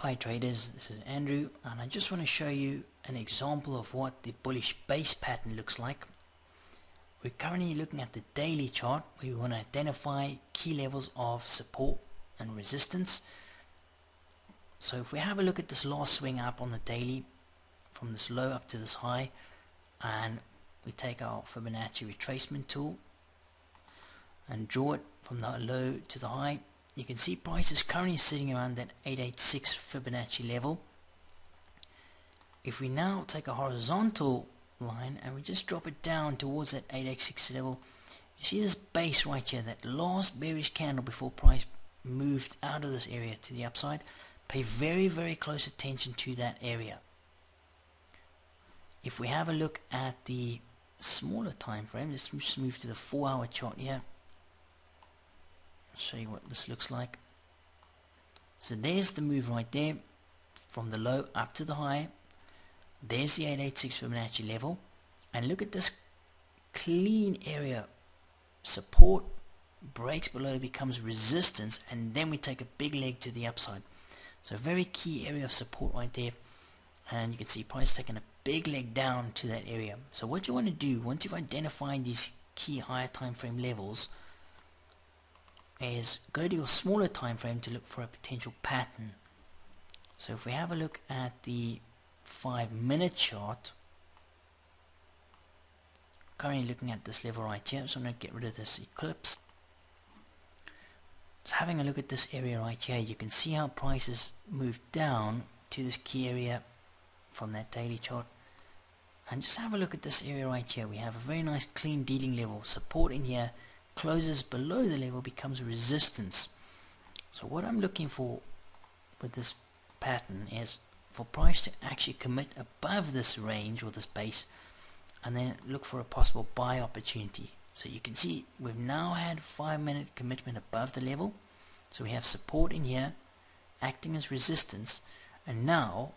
Hi traders, this is Andrew, and I just want to show you an example of what the bullish base pattern looks like. We're currently looking at the daily chart where we want to identify key levels of support and resistance. So if we have a look at this last swing up on the daily from this low up to this high, and we take our Fibonacci retracement tool and draw it from the low to the high, you can see price is currently sitting around that 886 Fibonacci level. If we now take a horizontal line and we just drop it down towards that 886 level, you see this base right here, that last bearish candle before price moved out of this area to the upside. Pay very close attention to that area. If we have a look at the smaller time frame, let's just move to the 4-hour chart here. I'll show you what this looks like. So there's the move right there from the low up to the high. There's the 886 Fibonacci level, and look at this clean area. Support breaks below, becomes resistance, and then we take a big leg to the upside. So a very key area of support right there, and you can see price taking a big leg down to that area. So what you want to do once you've identified these key higher time frame levels is go to your smaller time frame to look for a potential pattern. So if we have a look at the 5-minute chart, currently looking at this level right here, so I'm going to get rid of this eclipse. So having a look at this area right here, you can see how prices moved down to this key area from that daily chart. And just have a look at this area right here. We have a very nice clean dealing level, support in here, closes below the level, becomes resistance. So what I'm looking for with this pattern is for price to actually commit above this range or this base, and then look for a possible buy opportunity. So you can see we've now had 5-minute commitment above the level, so we have support in here acting as resistance, and now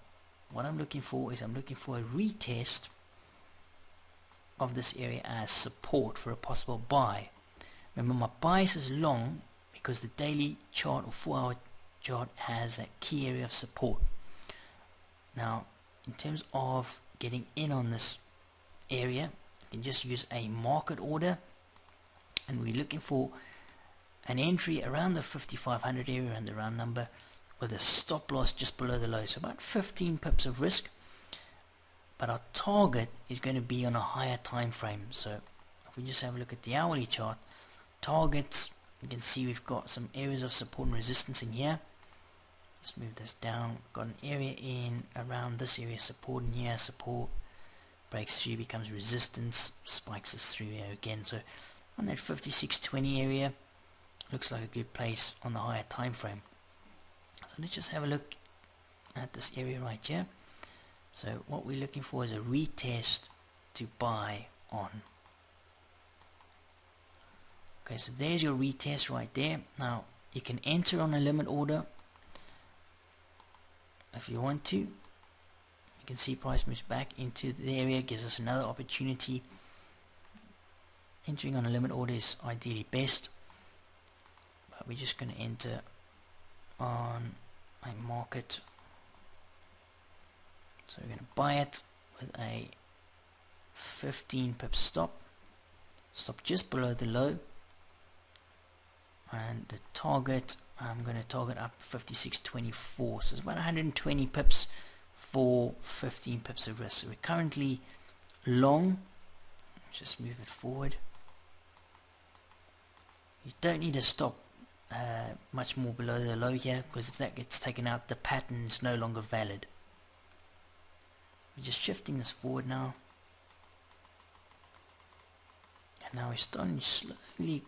what I'm looking for is I'm looking for a retest of this area as support for a possible buy. Remember, my bias is long because the daily chart or 4-hour chart has that key area of support. Now in terms of getting in on this area, you can just use a market order, and we're looking for an entry around the 5500 area and the round number, with a stop loss just below the low, so about 15 pips of risk. But our target is going to be on a higher time frame. So if we just have a look at the hourly chart, targets, you can see we've got some areas of support and resistance in here. Just move this down. We've got an area in around this area, support in here, support, breaks through, becomes resistance, spikes this through here again. So on that 5620 area, looks like a good place on the higher time frame. So let's just have a look at this area right here. So what we're looking for is a retest to buy on. Okay, so there's your retest right there. Now you can enter on a limit order if you want to. You can see price moves back into the area, gives us another opportunity. Entering on a limit order is ideally best, but we're just going to enter on a market. So we're going to buy it with a 15 pip stop just below the low, and the target, I'm going to target up 5624, so it's about 120 pips for 15 pips of risk. So we're currently long. Just move it forward. You don't need to stop much more below the low here, because if that gets taken out, the pattern is no longer valid. We're just shifting this forward now, and now we're starting to slowly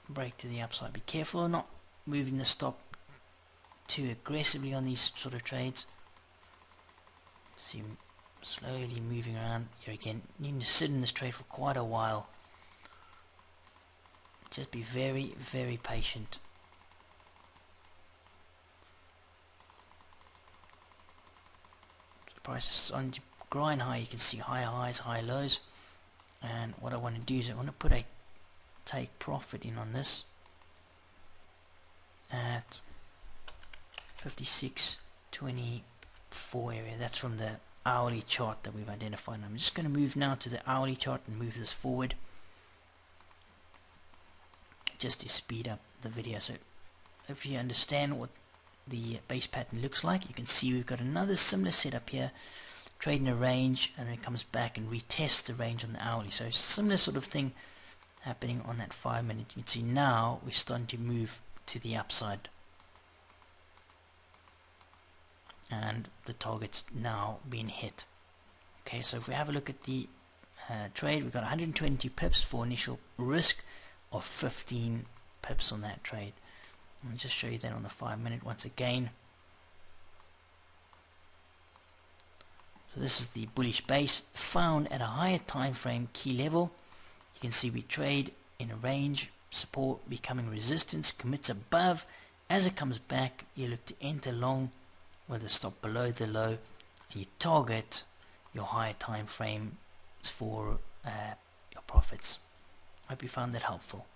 break to the upside. Be careful of not moving the stop too aggressively on these sort of trades. See, slowly moving around here again. You need to sit in this trade for quite a while. Just be very patient. The price is on to grind high. You can see higher highs, higher lows, and what I want to do is I want to put a take profit in on this at 56 24 area. That's from the hourly chart that we've identified. I'm just going to move now to the hourly chart and move this forward just to speed up the video. So if you understand what the base pattern looks like, you can see we've got another similar setup here, trading a range, and then it comes back and retests the range on the hourly. So similar sort of thing happening on that 5 minute. You can see now we're starting to move to the upside, and the target's now being hit. Okay, so if we have a look at the trade, we've got 122 pips for initial risk of 15 pips on that trade. Let me just show you that on the 5 minute once again. So this is the bullish base found at a higher time frame key level. You can see we trade in a range, support becoming resistance, commits above. As it comes back, you look to enter long with a stop below the low, and you target your higher time frame for your profits. Hope you found that helpful.